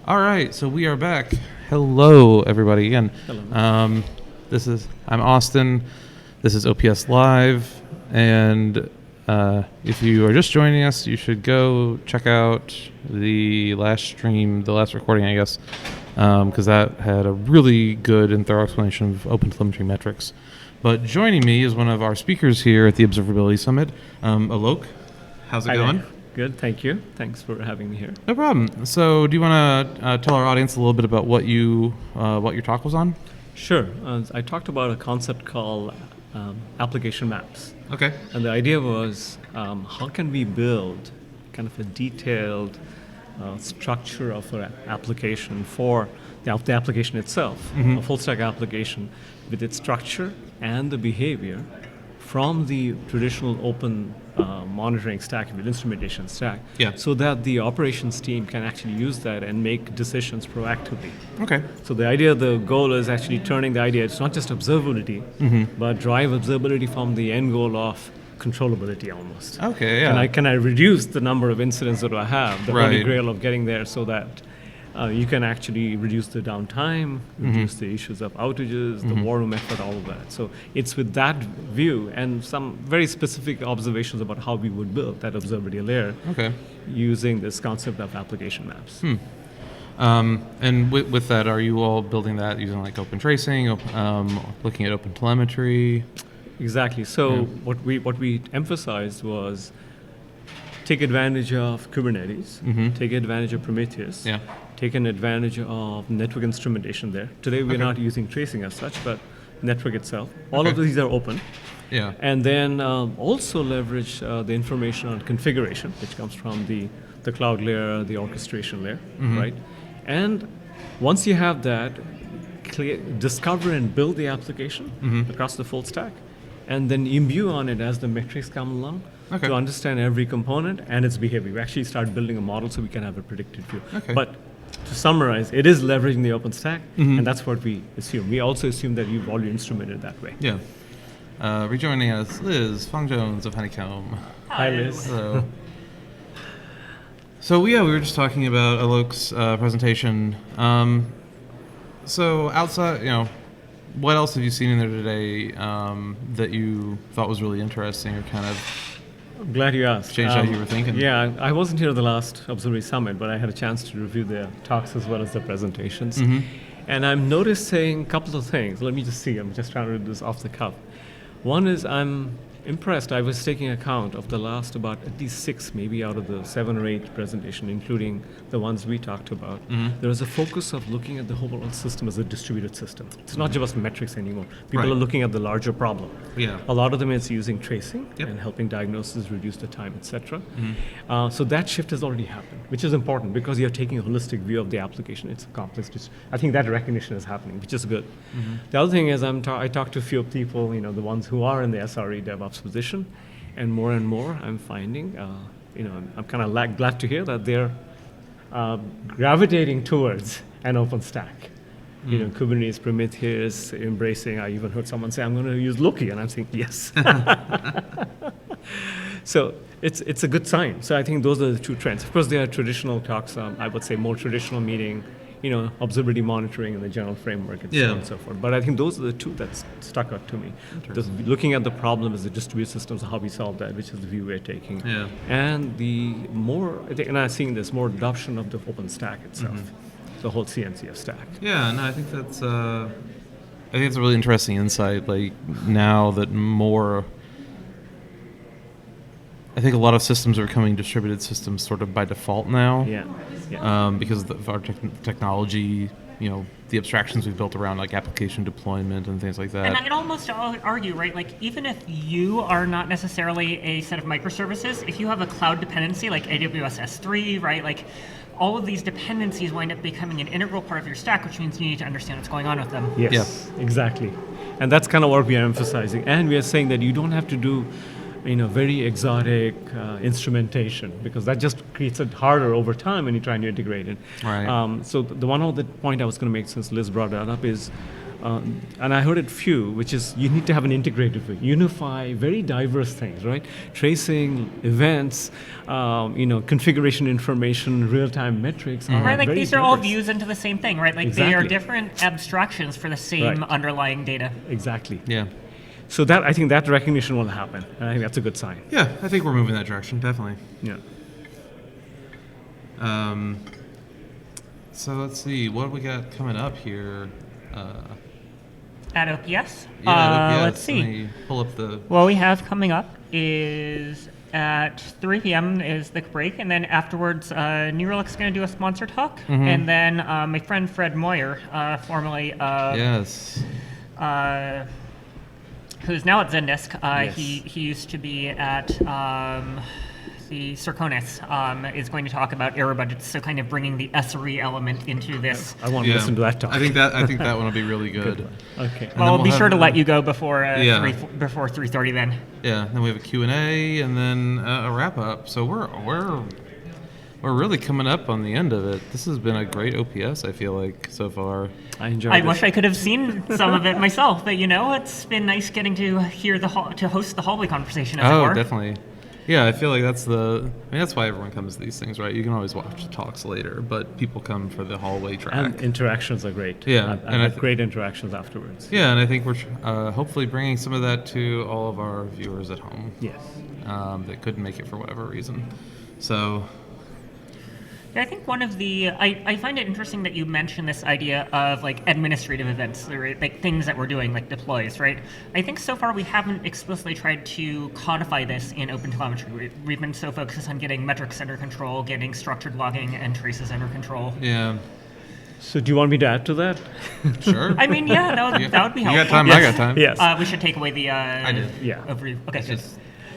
All right, so we are back. Hello, everybody, again. Hello. I'm Austin. This is OPS Live, and if you are just joining us, you should go check out the last stream, the last recording, I guess, because that had a really good and thorough explanation of OpenTelemetry metrics. But joining me is one of our speakers here at the Observability Summit, Aloke. How's it going? Good, thank you. Thanks for having me here. No problem. So, do you want to tell our audience a little bit about what your talk was on? Sure. I talked about a concept called application maps. Okay. And the idea was how can we build kind of a detailed structure of an application for the application itself, a full stack application with its structure and the behavior from the traditional open monitoring stack, with instrumentation stack, so that the operations team can actually use that and make decisions proactively. Okay. So the goal is actually turning the idea, it's not just observability, but drive observability from the end goal of controllability almost. Okay, yeah. Can I reduce the number of incidents that I have, the holy grail of getting there, so that you can actually reduce the downtime, reduce the issues of outages, the war room effort, all of that. So it's with that view and some very specific observations about how we would build that observability layer using this concept of application maps. And with that, are you all building that using like open tracing, looking at open telemetry? Exactly. So what we emphasized was take advantage of Kubernetes, take advantage of Prometheus, take an advantage of network instrumentation there. Today we're not using tracing as such, but network itself. All of these are open. Yeah. And then also leverage the information on configuration, which comes from the cloud layer, the orchestration layer, right? And once you have that, discover and build the application across the full stack, and then imbue on it as the metrics come along to understand every component and its behavior. We actually start building a model so we can have a predicted view. But to summarize, it is leveraging the OpenStack, and that's what we assume. We also assume that you've already instrumented that way. Yeah. Rejoining us, Liz Fong-Jones of Honeycomb. Hi, Liz. Hello. So we were just talking about Aloke's presentation. So outside, what else have you seen in there today that you thought was really interesting or kind of I'm glad you asked. Changed how you were thinking? Yeah, I wasn't here at the last Observability Summit, but I had a chance to review the talks as well as the presentations. And I'm noticing a couple of things. Let me just see. I'm just trying to do this off the cuff. One is I'm impressed. I was taking account of the last about at least 6, maybe out of the 7 or 8 presentation, including the ones we talked about. There is a focus of looking at the whole system as a distributed system. It's not just metrics anymore. People are looking at the larger problem. Yeah. A lot of them is using tracing and helping diagnosis, reduce the time, etc. So that shift has already happened, which is important because you're taking a holistic view of the application. It's a complex. I think that recognition is happening, which is good. The other thing is I talked to a few people, the ones who are in the SRE DevOps position, and more I'm finding, I'm kind of glad to hear that they're gravitating towards an open stack. Kubernetes, Prometheus, embracing. I even heard someone say, "I'm going to use Loki," and I'm saying yes. So it's a good sign. So I think those are the 2 trends. Of course, there are traditional talks. I would say more traditional meeting. Observability monitoring and the general framework and so on and so forth. But I think those are the 2 that stuck out to me. Just looking at the problem as the distributed systems, how we solve that, which is the view we're taking. Yeah. And I'm seeing this more adoption of the OpenStack itself, the whole CNCF stack. Yeah, no, I think that's a really interesting insight. Like now that I think a lot of systems are becoming distributed systems sort of by default now. Yeah. Because of our technology, the abstractions we've built around like application deployment and things like that. And I'd almost argue, right, like even if you are not necessarily a set of microservices, if you have a cloud dependency like AWS S3, right, like all of these dependencies wind up becoming an integral part of your stack, which means you need to understand what's going on with them. Yes, exactly. And that's kind of what we are emphasizing. And we are saying that you don't have to do very exotic instrumentation, because that just creates it harder over time when you're trying to integrate it. Right. So the one other point I was going to make, since Liz brought that up, is and I heard it few, which is you need to have an integrated way, unify very diverse things, right? Tracing, events, configuration information, real-time metrics. Are Right, like very these are all diverse. views into the same thing, right? Like they are Exactly. different abstractions for the same Right. underlying data. Exactly. Yeah. So that I think that recognition will happen, and I think that's a good sign. Yeah, I think we're moving that direction, definitely. Yeah. So let's see, what we got coming up here? At OPS? Yeah, Let's see. Let me pull up the... What we have coming up is at 3 p.m. is the break, and then afterwards, New Relic's going to do a sponsor talk, and then my friend Fred Moyer, formerly Yes. who's now at Zendesk. Yes. He used to be at the Circonis, is going to talk about error budgets, so kind of bringing the SRE element into this. I want to listen to that talk. I think that one will be really good. Okay. Well, we'll be have sure to the- let you go before Yeah. before 3:30 then. Yeah, then we have a Q&A and then a wrap up. So we're really coming up on the end of it. This has been a great OPS, I feel like, so far. I enjoyed I this. wish I could have seen some of it myself, but it's been nice getting to hear to host the hallway conversation, as it Oh, were. definitely. Yeah, I feel like that's why everyone comes to these things, right? You can always watch the talks later, but people come for the hallway track. And interactions are great. Yeah, I've and I had th- great interactions afterwards. Yeah, and I think we're hopefully bringing some of that to all of our viewers at home Yes. that couldn't make it for whatever reason. So, Yeah, I think one of the I find it interesting that you mentioned this idea of like administrative events, right? Like things that we're doing, like deploys, right? I think so far we haven't explicitly tried to codify this in OpenTelemetry. We've been so focused on getting metrics under control, getting structured logging and traces under control. yeah, So do you want me to add to that? sure. I mean, yeah, that would be helpful. You got time, I got time. Yes. We should take away the. I did. Yeah. Overview. Okay, good.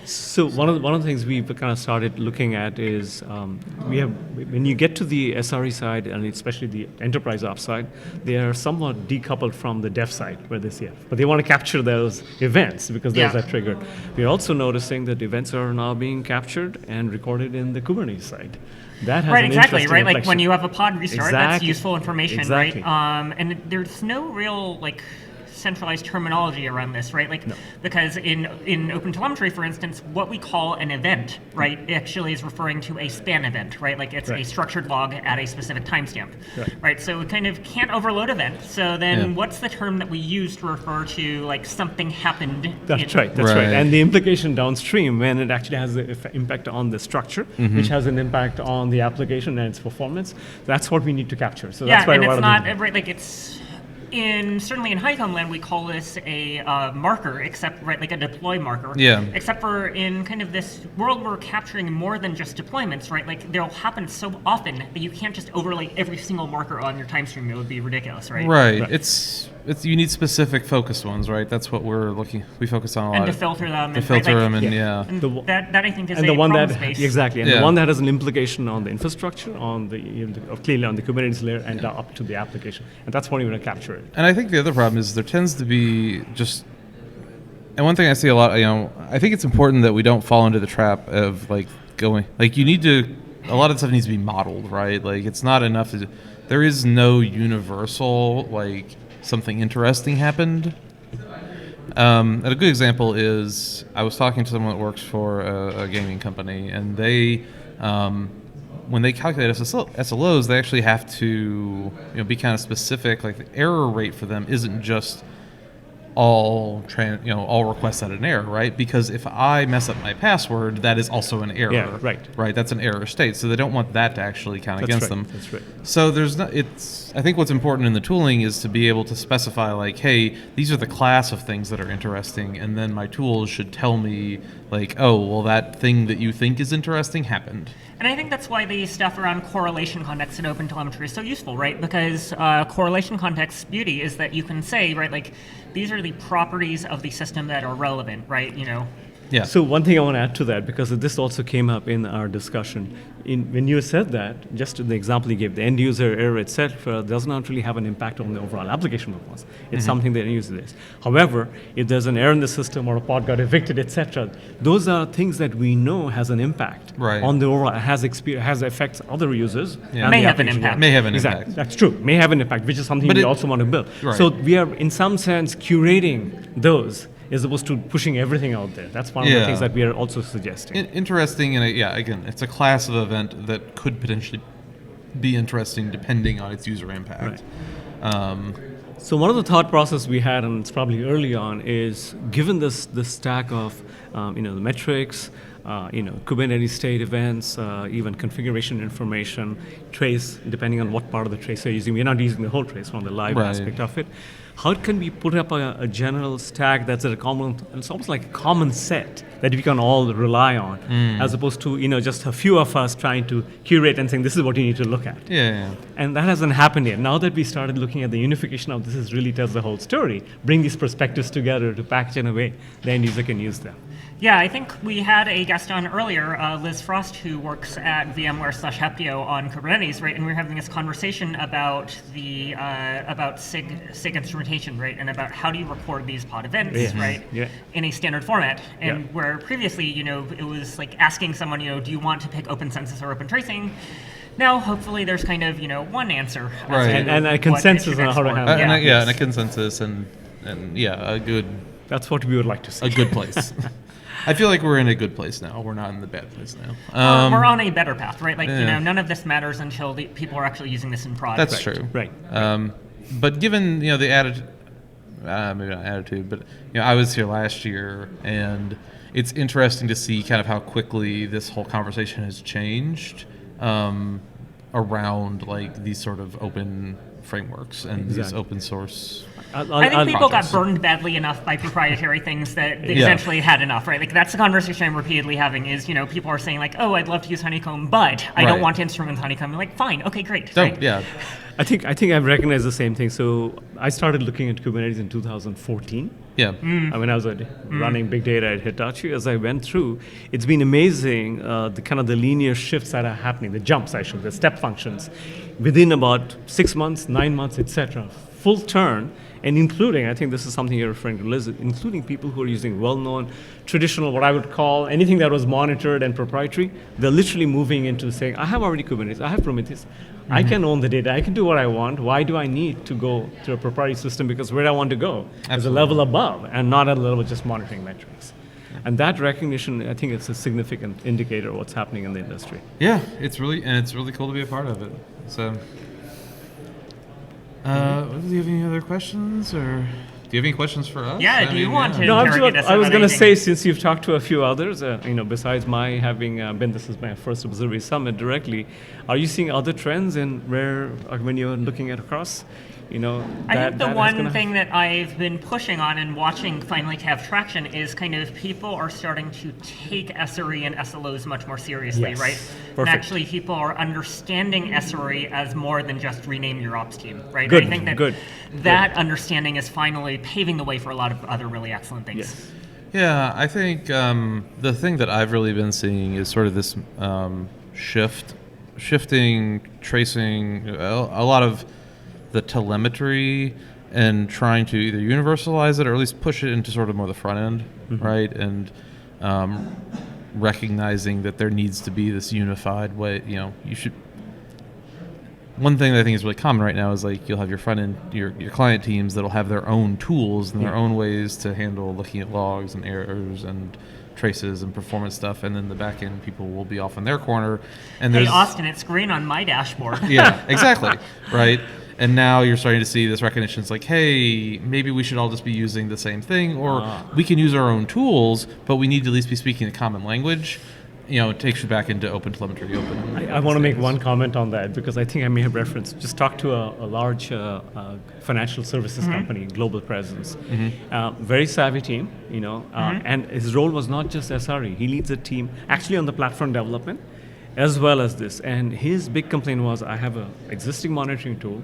So one of the things we've kind of started looking at is we have when you get to the SRE side and especially the enterprise ops side, they are somewhat decoupled from the dev side where they see it, but they want to capture those events because those Yeah. are triggered. We're also noticing that events are now being captured and recorded in the Kubernetes side. That has Right, an exactly, interesting right? Like inflection. when you have a pod restart, that's Exactly. useful information, Exactly. right? And there's no real like centralized terminology around this, right? Like because in OpenTelemetry, for instance, what we call an event, right, actually is referring to a span event, right? Like it's a Right. structured log at a specific timestamp, Right. So we kind of can't overload events. So then, Yeah. what's the term that we use to refer to like something happened? That's in- right. That's right. Right. And the implication downstream, when it actually has an impact on the structure, which has an impact on the application and its performance, that's what we need to capture. So Yeah, that's why and a lot it's of not the- right. Like it's certainly in Honeycomb land we call this a marker, except right like a deploy marker. Yeah. Except for in kind of this world we're capturing more than just deployments, right? Like they'll happen so often that you can't just overlay every single marker on your time stream. It would be ridiculous, right? Right. Right. It's you need specific focused ones, right? That's what we focus on a lot. And to filter them. To and, filter right, them like, and Yeah. and The one- that I think is and a the one problem that space. exactly, and Yeah. the one that has an implication on the infrastructure, on the clearly on the Kubernetes layer, and up to the application, and that's when you want to capture it. And I think the other problem is there tends to be just, and one thing I see a lot, I think it's important that we don't fall into the trap of like going, like you need to, a lot of stuff needs to be modeled, right? Like it's not enough, there is no universal, like something interesting happened. And a good example is I was talking to someone that works for a gaming company, and they, when they calculate SLOs, they actually have to be kind of specific. Like the error rate for them isn't just all requests at an error, right? Because if I mess up my password, that is also an error. Yeah, right. Right, that's an error state. So they don't want that to actually count That's against right. them. That's right. So there's no, I think what's important in the tooling is to be able to specify like, hey, these are the class of things that are interesting, and then my tools should tell me like, oh, well, that thing that you think is interesting happened. And I think that's why the stuff around correlation context in OpenTelemetry is so useful, right? Because correlation context's beauty is that you can say, right, like, these are the properties of the system that are relevant, right? Yeah. So one thing I want to add to that, because this also came up in our discussion, when you said that, just in the example you gave, the end user error, etc., does not really have an impact on the overall application performance. It's something the end user is. However, if there's an error in the system or a pod got evicted, etc., those are things that we know has an impact on the overall, has affects other users. Yeah. May have an impact. May have an Exactly. impact. That's true. May have an impact, which is something But we it- also want to build. Right. So we are, in some sense, curating those as opposed to pushing everything out there. That's one of the things that we are also suggesting. Interesting, and again, it's a class of event that could potentially be interesting depending on its user impact. So one of the thought process we had, and it's probably early on, is given this stack of the metrics, Kubernetes state events, even configuration information, trace, depending on what part of the trace you're using. We're not using the whole trace from the live aspect of it. How can we put up a general stack that's a common, it's almost like a common set that we can all rely on, as opposed to just a few of us trying to curate and saying this is what you need to look at. Yeah. And that hasn't happened yet. Now that we started looking at the unification of this, really tells the whole story. Bring these perspectives together to package in a way the end user can use them. Yeah, I think we had a guest on earlier, Liz Frost, who works at VMware/Heptio on Kubernetes, right? And we were having this conversation about the about SIG instrumentation, right? And about how do you record these pod events, right? Yeah. In a standard format. And where previously, it was like asking someone, do you want to pick open census or open tracing? Now, hopefully, there's kind of one answer, Right. And a what consensus it should on how to export. handle it. And a consensus, and a good That's what we would like to see. a good place. I feel like we're in a good place now. We're not in the bad place now. We're on a better path, right? Like, none of this matters until people are actually using this in product. That's true. Right. But given the attitude, maybe not attitude, but I was here last year, and it's interesting to see kind of how quickly this whole conversation has changed around like these sort of open frameworks and these open source. I think people got burned badly enough by proprietary things that they essentially had enough, right? Like that's the conversation I'm repeatedly having is, people are saying like, oh, I'd love to use Honeycomb, but I don't want to instrument Honeycomb. I'm like, fine, okay, great. Right? Yeah. I think I've recognized the same thing. So I started looking at Kubernetes in 2014. Yeah. When I was running big data at Hitachi, as I went through, it's been amazing the linear shifts that are happening, the jumps, the step functions, within about 6 months, 9 months, etc. Full turn, and including, I think this is something you're referring to, Liz, including people who are using well-known, traditional, what I would call anything that was monitored and proprietary, they're literally moving into saying, I have already Kubernetes, I have Prometheus, I can own the data, I can do what I want. Why do I need to go to a proprietary system? Because where I want to go is a level above and not at a level of just monitoring metrics. And that recognition, I think it's a significant indicator of what's happening in the industry. Yeah, it's really cool to be a part of it. So, do you have any other questions, or do you have any questions for us? Yeah, do you want to? No, interrogate us I was about going to say, anything? since you've talked to a few others, besides my having been, this is my first Observatory Summit directly, are you seeing other trends in where, when you're looking at across? I think the one thing that I've been pushing on and watching finally to have traction is kind of people are starting to take SRE and SLOs much more seriously, right? Perfect. And actually people are understanding SRE as more than just rename your ops team, right? Good, I think that understanding is finally paving the way for a lot of other really excellent things. Yes. Yeah, I think the thing that I've really been seeing is sort of this shifting, tracing, a lot of the telemetry, and trying to either universalize it or at least push it into sort of more the front end, right? And recognizing that there needs to be this unified way. You should. One thing that I think is really common right now is like you'll have your front end, your client teams that'll have their own tools and their own ways to handle looking at logs and errors and traces and performance stuff, and then the back end people will be off in their corner. And Hey, there's Austin, it's green on my dashboard. yeah, exactly, right. And now you're starting to see this recognition. It's like, hey, maybe we should all just be using the same thing, or we can use our own tools, but we need to at least be speaking a common language. It takes you back into open telemetry. I want to make one comment on that, because I think I may have referenced, just talked to a large financial services company, global presence, very savvy team, and his role was not just SRE. He leads a team actually on the platform development as well as this. And his big complaint was, I have an existing monitoring tool.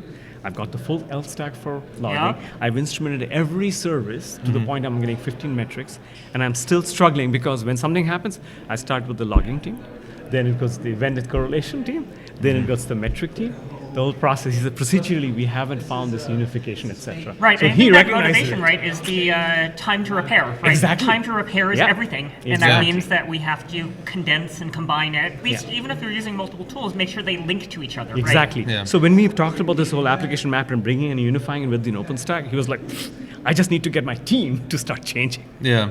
I've got the full L stack for logging. Yeah. I've instrumented every service to the point I'm getting 15 metrics, and I'm still struggling because when something happens, I start with the logging team, then it goes to the event correlation team, then it goes to the metric team. The whole process. He said procedurally we haven't found this unification, etc. Right, So and I he think that recognizes motivation, it. right, is the time to repair, right? Exactly. Time to repair is Yeah. everything, and that Exactly. means that we have to condense and combine it. At least, Yeah. even if you're using multiple tools, make sure they link to each other, right? Exactly. Yeah. So when we talked about this whole application map and bringing and unifying it with an OpenStack, he was like, I just need to get my team to start changing. Yeah.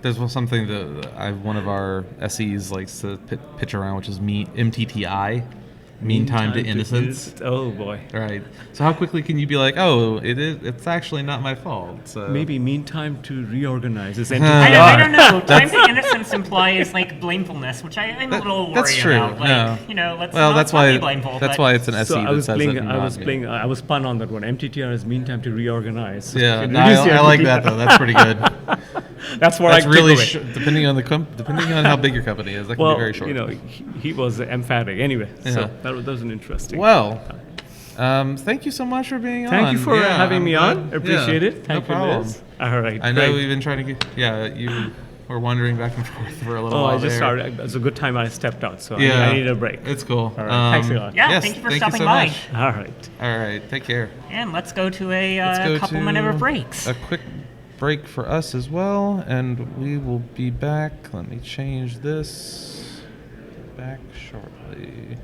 There's something that one of our SEs likes to pitch around, which is MTTI, mean time to innocence. Oh boy. Right. So how quickly can you be like, oh, it's actually not my fault? So. Maybe mean time to reorganize is I NTR. don't know. Time to innocence implies like blamefulness, which I'm a little worried That's true. about. Like, No. you know, let's Well, not, that's not why be blameful. that's but why it's an SE So I that was says playing. it. I was spun on that one. MTTR is mean time to reorganize. Yeah, It no, reduces the I like MTTR. that though. That's pretty good. That's what That's I really took away. depending on depending on how big your company is. That can Well, be very short. you know, he was emphatic. Anyway, Yeah. so that was an interesting. Well, thank you so much for being on. Thank you for Yeah, having I'm me glad- on. Appreciate yeah, it. Thank no you, problem. Liz. All right. I know great. we've been trying to get. Yeah, you were wandering back and forth for a little Oh, while. I just there. started. It was a good time I stepped out, so Yeah, I needed a break. It's cool. All right, thanks a lot. Yeah, yes, thank you for thank stopping so by. much. All right. All right, take care. And let's go to Let's a go couple to minute of breaks. A quick break for us as well, and we will be back. Let me change this. Back shortly.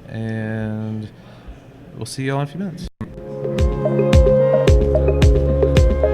And we'll see you all in a few minutes.